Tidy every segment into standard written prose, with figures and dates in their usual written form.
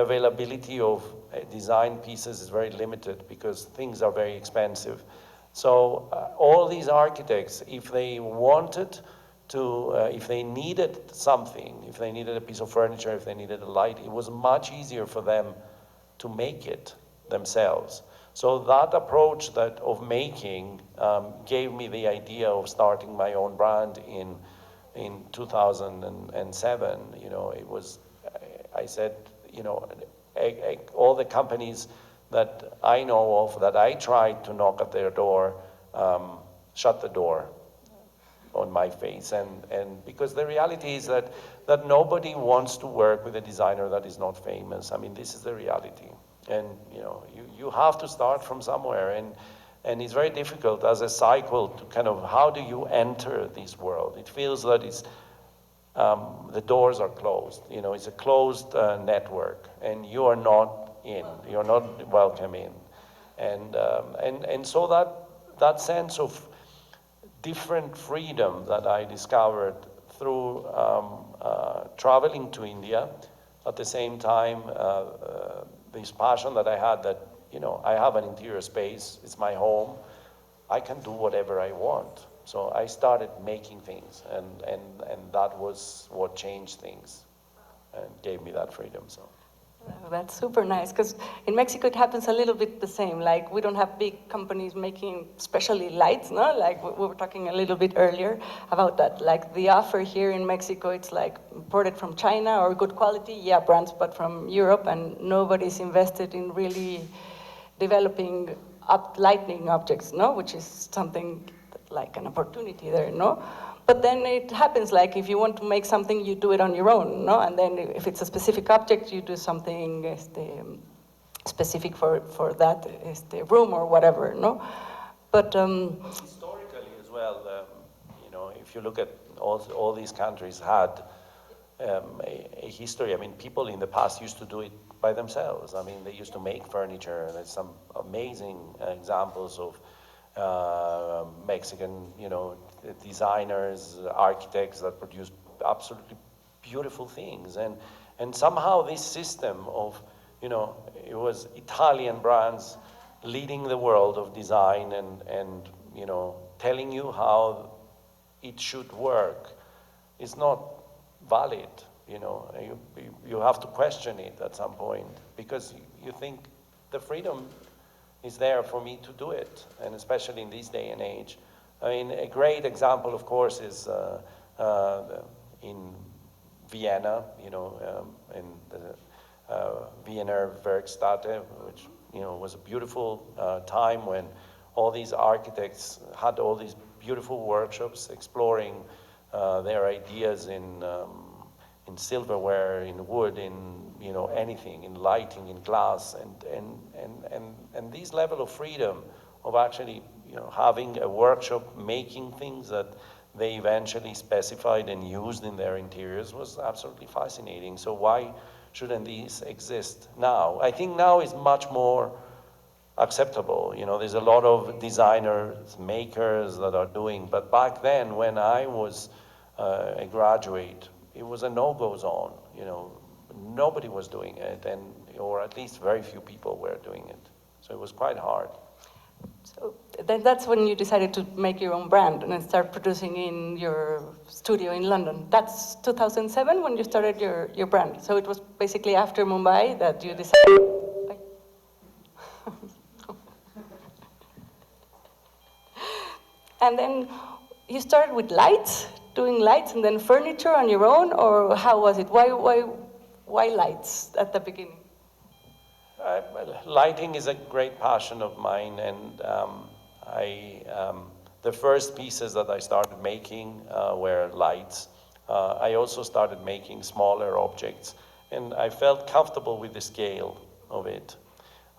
availability of design pieces is very limited because things are very expensive. So all these architects, if they wanted to, if they needed something, if they needed a piece of furniture, if they needed a light, it was much easier for them to make it themselves. So that approach of making gave me the idea of starting my own brand in 2007. It was, I said, all the companies that I know of that I tried to knock at their door shut the door on my face, and because the reality is that nobody wants to work with a designer that is not famous. I mean, this is the reality, and you have to start from somewhere, and it's very difficult as a cycle to kind of, how do you enter this world? It feels that it's the doors are closed. It's a closed network, and you are not in. You're not welcome in, and so that sense of different freedom that I discovered through traveling to India, at the same time this passion that I had that I have an interior space, it's my home, I can do whatever I want. So I started making things, and that was what changed things and gave me that freedom. So. That's super nice, because in Mexico it happens a little bit the same. Like, we don't have big companies making especially lights, no? Like we were talking a little bit earlier about that. Like, the offer here in Mexico, it's like imported from China or good quality, yeah, brands, but from Europe, and nobody's invested in really developing lightning objects, no? Which is something like an opportunity there, no? But then it happens, like, if you want to make something, you do it on your own, no? And then if it's a specific object, you do something specific for that room or whatever, no? But historically as well, if you look at all these countries had a history. I mean, people in the past used to do it by themselves. I mean, they used to make furniture. There's some amazing examples of Mexican, designers, architects that produce absolutely beautiful things, and somehow this system of, it was Italian brands leading the world of design and telling you how it should work is not valid. You have to question it at some point, because you think the freedom is there for me to do it, and especially in this day and age. I mean, a great example, of course, is in Vienna, in the Wiener Werkstätte, which was a beautiful time when all these architects had all these beautiful workshops exploring their ideas in silverware, in wood, in anything, in lighting, in glass, and this level of freedom of actually having a workshop making things that they eventually specified and used in their interiors was absolutely fascinating. So why shouldn't these exist now? I think now is much more acceptable. There's a lot of designers, makers that are doing, but back then when I was a graduate, it was a no-go zone. Nobody was doing it, or at least very few people were doing it. So it was quite hard. So then that's when you decided to make your own brand and then start producing in your studio in London. That's 2007 when you started your brand. So it was basically after Mumbai that you decided. And then you started with lights, doing lights, and then furniture on your own, or how was it? Why lights at the beginning? Lighting is a great passion of mine, and the first pieces that I started making were lights. I also started making smaller objects, and I felt comfortable with the scale of it.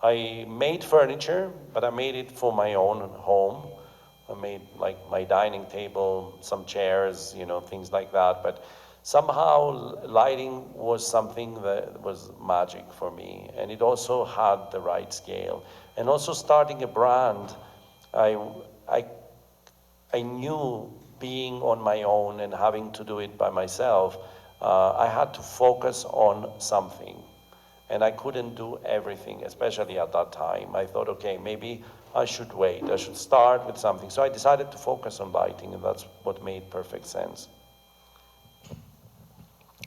I made furniture, but I made it for my own home. I made like my dining table, some chairs, things like that, but somehow lighting was something that was magic for me, and it also had the right scale. And also starting a brand, I knew, being on my own and having to do it by myself, I had to focus on something. And I couldn't do everything, especially at that time. I thought, okay, maybe I should wait. I should start with something. So I decided to focus on lighting, and that's what made perfect sense.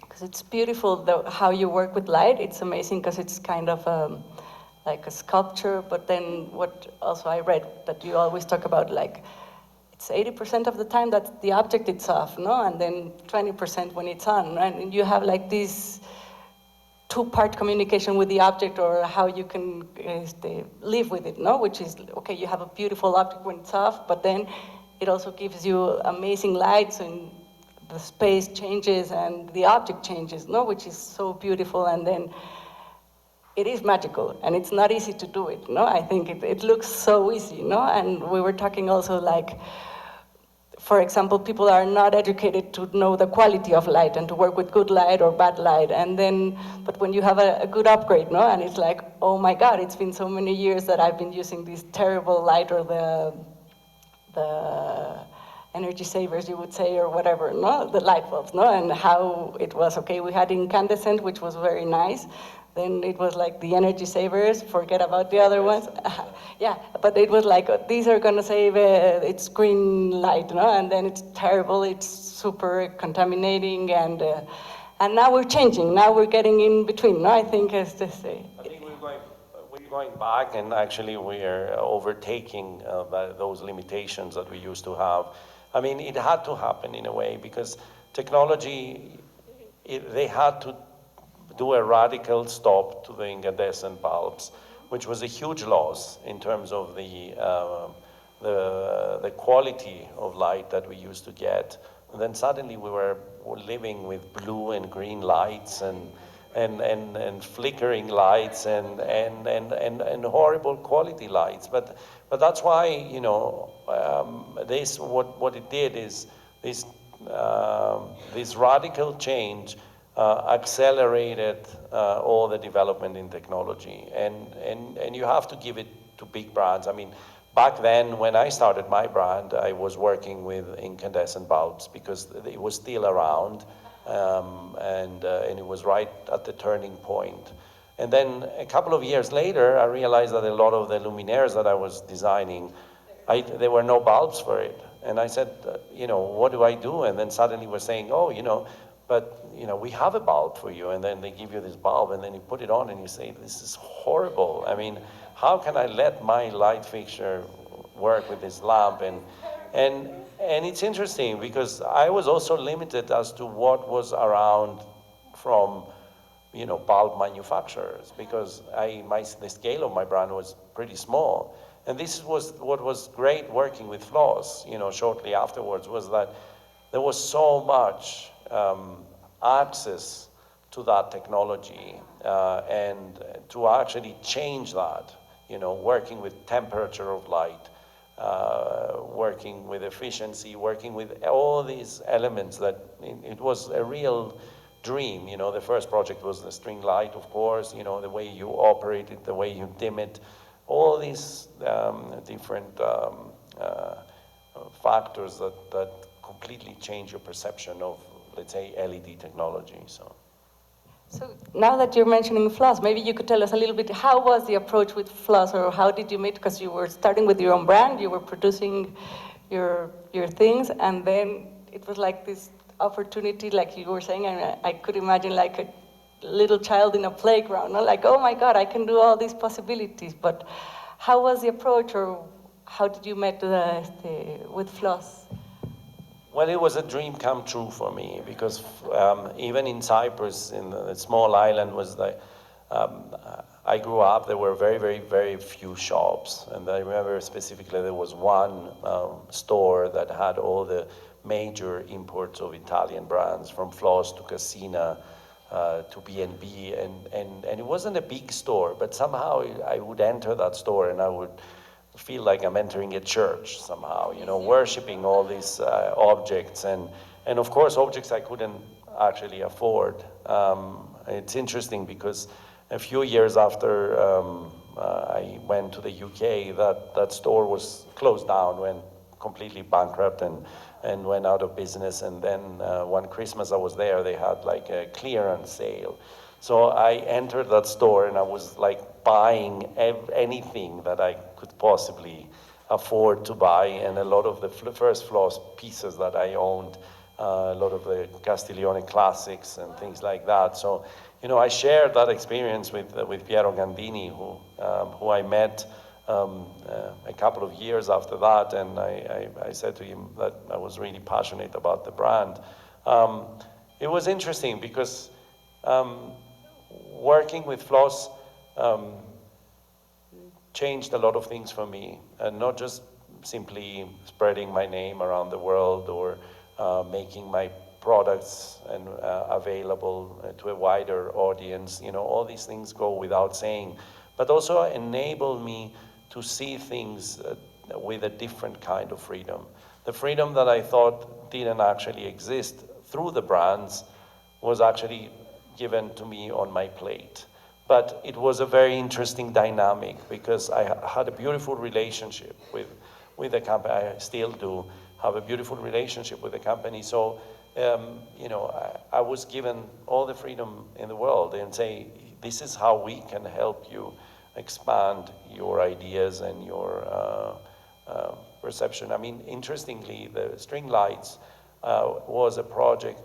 Because it's beautiful how you work with light. It's amazing because it's kind of like a sculpture, but then what also I read that you always talk about, like, it's 80% of the time that the object is off, no? And then 20% when it's on, right? And you have like this two-part communication with the object, or how you can live with it, no? Which is, okay, you have a beautiful object when it's off, but then it also gives you amazing lights, and the space changes and the object changes, no? Which is so beautiful, and then it is magical, and it's not easy to do it, no? I think it looks so easy, no? And we were talking also, like, for example, people are not educated to know the quality of light and to work with good light or bad light, and then, but when you have a good upgrade, no? And it's like, oh my God, it's been so many years that I've been using this terrible light, or the energy savers, you would say, or whatever, no? The light bulbs, no? And how it was, okay, we had incandescent, which was very nice. Then it was like the energy savers, forget about the other ones. Yeah, but it was like, these are gonna save it's green light, no? And then it's terrible, it's super contaminating, and now we're changing, now we're getting in between, no? I think as to say. I think we're going back, and actually we're overtaking those limitations that we used to have. I mean, it had to happen in a way, because technology, they had to do a radical stop to the incandescent bulbs, which was a huge loss in terms of the quality of light that we used to get. And then suddenly we were living with blue and green lights, and flickering lights, and horrible quality lights. But that's why, you know, what it did is this radical change accelerated all the development in technology, and you have to give it to big brands. I mean, back then when I started my brand, I was working with incandescent bulbs because it was still around, and it was right at the turning point. And then a couple of years later, I realized that a lot of the luminaires that I was designing, there were no bulbs for it. And I said, you know, what do I do? And then suddenly we're saying, oh, you know, but, you know, we have a bulb for you. And then they give you this bulb, and then you put it on and you say, this is horrible. I mean, how can I let my light fixture work with this lamp? And it's interesting because I was also limited as to what was around from, you know, bulb manufacturers, because the scale of my brand was pretty small. And this was what was great working with Floss, you know, shortly afterwards, was that there was so much access to that technology, and to actually change that, you know, working with temperature of light, working with efficiency, working with all these elements, that it was a real dream. You know, the first project was the string light, of course, you know, the way you operate it, the way you dim it, all these different factors that completely change your perception of, let's say, LED technology. So now that you're mentioning Floss, maybe you could tell us a little bit, how was the approach with Floss, or how did you meet? Because you were starting with your own brand, you were producing your things, and then it was like this opportunity, like you were saying, and I could imagine like a little child in a playground, no? Like, oh my God, I can do all these possibilities. But how was the approach, or how did you meet with Floss? Well, it was a dream come true for me, because even in Cyprus, in the small island, I grew up, there were very, very, very few shops. And I remember specifically there was one store that had all the major imports of Italian brands, from Floss to Cassina to B&B. And it wasn't a big store, but somehow I would enter that store and I would feel like I'm entering a church somehow, you know, worshiping all these objects, and of course objects I couldn't actually afford. It's interesting because a few years after I went to the UK, that store was closed down, went completely bankrupt, and went out of business. And then one Christmas I was there, they had like a clearance sale. So I entered that store and I was like buying anything that I could possibly afford to buy, and a lot of the first floss pieces that I owned, a lot of the Castiglione classics and things like that. So, I shared that experience with Piero Gandini, who I met a couple of years after that, and I said to him that I was really passionate about the brand. It was interesting because working with floss changed a lot of things for me, and not just simply spreading my name around the world or making my products and available to a wider audience. All these things go without saying, but also enable me to see things with a different kind of freedom. The freedom that I thought didn't actually exist through the brands was actually given to me on my plate. But it was a very interesting dynamic because I had a beautiful relationship with the company. I still do have a beautiful relationship with the company. So, I was given all the freedom in the world and say, this is how we can help you expand your ideas and your perception. I mean, interestingly, the string lights was a project